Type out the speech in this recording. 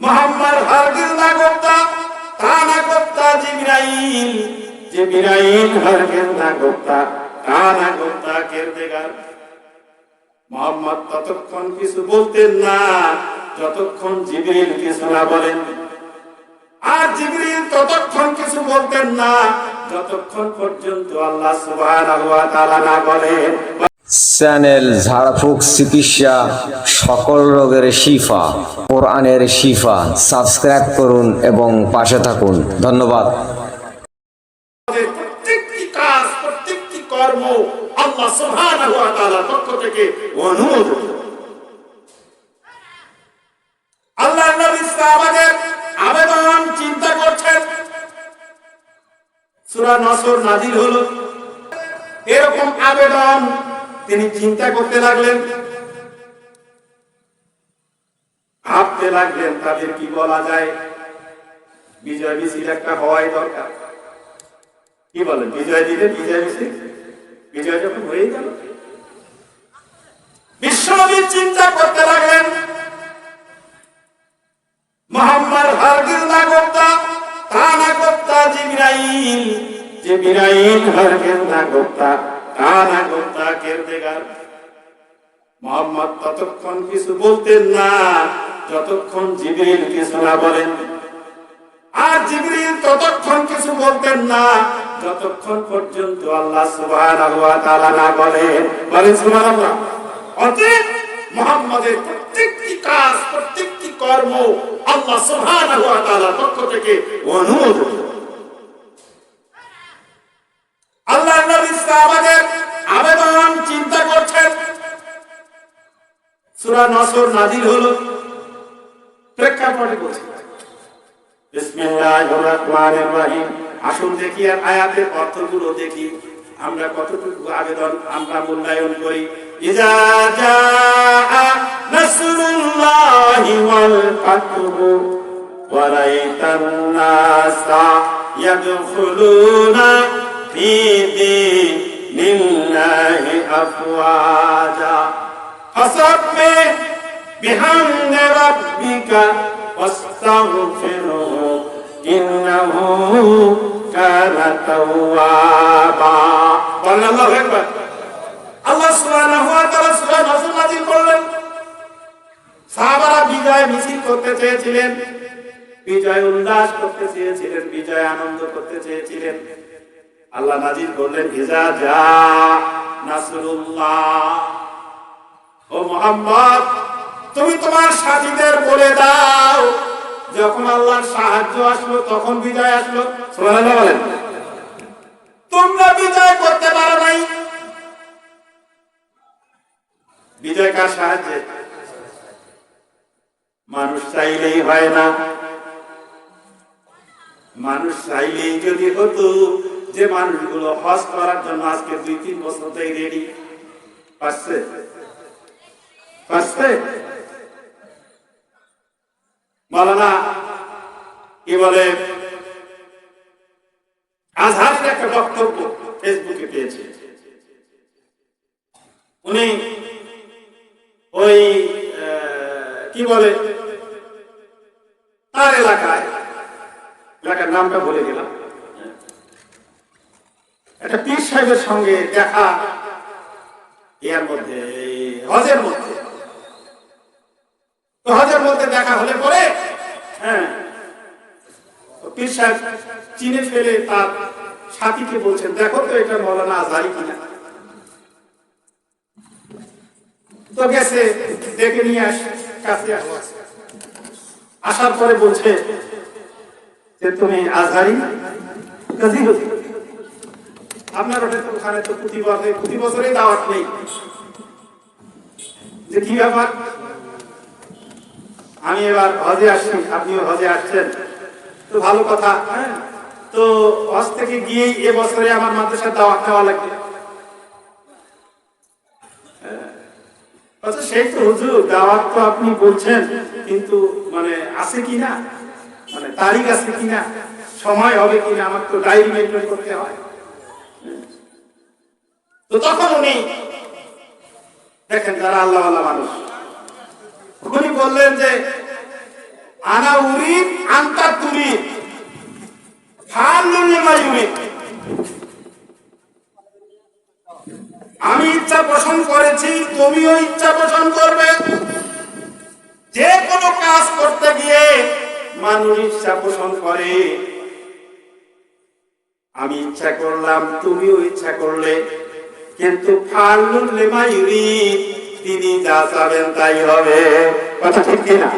মুহাম্মদ হারগিজ না করতা, তা না করতা জিবরাইল, জিবরাইল হারগিজ না করতা, তা না করতা কিরদেগার। মুহাম্মদ ততক্ষণ কিছু বলতেন না যতক্ষণ জিবরিল কিছু না বলেন, আর জিবরিল ততক্ষণ কিছু বলতেন না যতক্ষণ পর্যন্ত আল্লাহ সুবহানাহু ওয়া তাআলা না বলেন। চ্যানেল ঝাড়ফুঁক চিকিৎসা, সকল রোগের শিফা, কোরআনের শিফা। সাবস্ক্রাইব করুন এবং পাশে থাকুন। ধন্যবাদ। প্রত্যেকটি কাজ, প্রত্যেকটি কর্ম আল্লাহ সুবহানাহু ওয়া তাআলার পক্ষ থেকে অনুমোদিত। আল্লাহর নবী সাহাবাদের আবেদন চিন্তা করছেন, সূরা নসর নাযিল হলো, এরকম আবেদন তিনি চিন্তা করতে লাগলেন, ভাবতে লাগলেন তাদের কি বলা যায়। বিজয় মিছিল একটা হওয়াই দরকার। কি বলেন, বিজয় দিলে বিজয় মিছিল, বিজয় যখন হয়ে গেল, বিশ্বনবী চিন্তা করতে লাগলেন, মুহাম্মদ হারগিজ না করতা, তা না করতা জিবরাইল, জিবরাইল হারগিজ না করতা, তা না করতা কিরদেগার। মুহাম্মদ ততক্ষণ কিছু বলতেন না যতক্ষণ জিবরিল কিছু না বলেন, আর জিবরিল ততক্ষণ কিছু বলতেন না যতক্ষণ পর্যন্ত আল্লাহ সুবহানাহু ওয়া তাআলা না বলেন। বলেন সুবহানাল্লাহ। অতএব মুহাম্মদের প্রত্যেকটি কাজ, প্রত্যেকটি কর্ম আল্লাহ সুবহানাহু ওয়া তাআলার পক্ষ থেকে অনুমোদিত। আল্লাহর নবী সাহাবাদের আবেদন চিন্তা করছেন, সূরা নসর নাযিল হলো, প্রেক্ষাপটে বলছি বিসমিল্লাহির রহমানির রহিম। আসুন দেখি আর আয়াতের অর্থগুলো দেখি, আমরা কতটুকু আবেদন আমরা মূল্যায়ন করি। ইজা জাআ নাসরুল্লাহি ওয়াল ফাতহু ওয়া রাআইতান নাসা ইয়াদখুলুনা ফি দীনিল্লাহি আফওয়াজা ফাসাব্বিহ বিহামদি রাব্বিকা ওয়াস্তাগফিরহু ইন্নাহু কানা তাওয়াবা। আল্লাহু আকবার। আল্লাহ সুবহানাহু ওয়া তাআলা সূরা নসর নাযিল করলেন। সাহাবারা বিজয় মিছিল করতে চেয়েছিলেন, বিজয় উল্লাস করতে চেয়েছিলেন, বিজয় আনন্দ করতে চেয়েছিলেন। আল্লাহ নাযিল করলেন, ইজা জা নাসরুল্লাহ, ও মুহাম্মদ তুমি তোমার সাথীদের বলে দাও, যখন আল্লাহর সাহায্য আসলো তখন বিজয় আসলো। সুবহানাল্লাহ বলেন। তোমরা বিজয় করতে পারো নাই। বিজয় কার সাহায্যে? মানুষ চাইলেই হয় না। মানুষ চাইলেই যদি হতো, যে মানুষগুলো হজ করার জন্য আজকে 2-3 বছর থেকে রেডি, পারছে পারছে। মাওলানা কি বলে, আজহারের একটা বক্তব্য ফেসবুকে পেয়েছে। উনি ওই কি বলে তার এলাকার নামটা বলে গেলাম, একটা পীর সাহেবের সঙ্গে দেখা, এর মধ্যে হজের মধ্যে, তো হজের মধ্যে দেখা হলে পরে পীর সাহেব চিনে ফেলে তার সাথীকে বলছেন, দেখো তো এটা মাওলানা আজহারি কিনা। তো গেছে, দেখে নিয়ে কাছে আসার পরে বলছে যে তুমি আজহারি কাজী হতি, আপনার ওখানে তো প্রতি বছরেই দাওয়াত নেই, যে কি ব্যাপার। আমি এবার হজে আসছি, আপনিও হজে আসছেন, তো ভালো কথা। তো হজ থেকে গিয়েই এবছরে আমার মাদ্রাসার দাওয়াত খাওয়া লাগবে। আচ্ছা সেই তো হুজুর, দাওয়াত তো আপনি বলছেন, কিন্তু মানে আছে কিনা, মানে তারিখ আছে কিনা, সময় হবে কিনা, আমার তো ডায়েরি মেনটেন করতে হয়। তো তখন উনি দেখেন যারা আল্লাহওয়ালা মানুষ, উনি বললেন যে আনা উরিদ আনতা তুরিদ ফাআলুন লিমা ইউরিদ। আমি ইচ্ছা পোষণ করেছি, তুমিও ইচ্ছা পোষণ করবে। যে কোনো কাজ করতে গিয়ে মানুষ ইচ্ছা পোষণ করে। আমি ইচ্ছা করলাম, তুমিও ইচ্ছা করলে, কিন্তু ফাআলুন লিমা ইউরিদ, তিনি যা চাবেন তাই হবে। কথা ঠিক কিনা?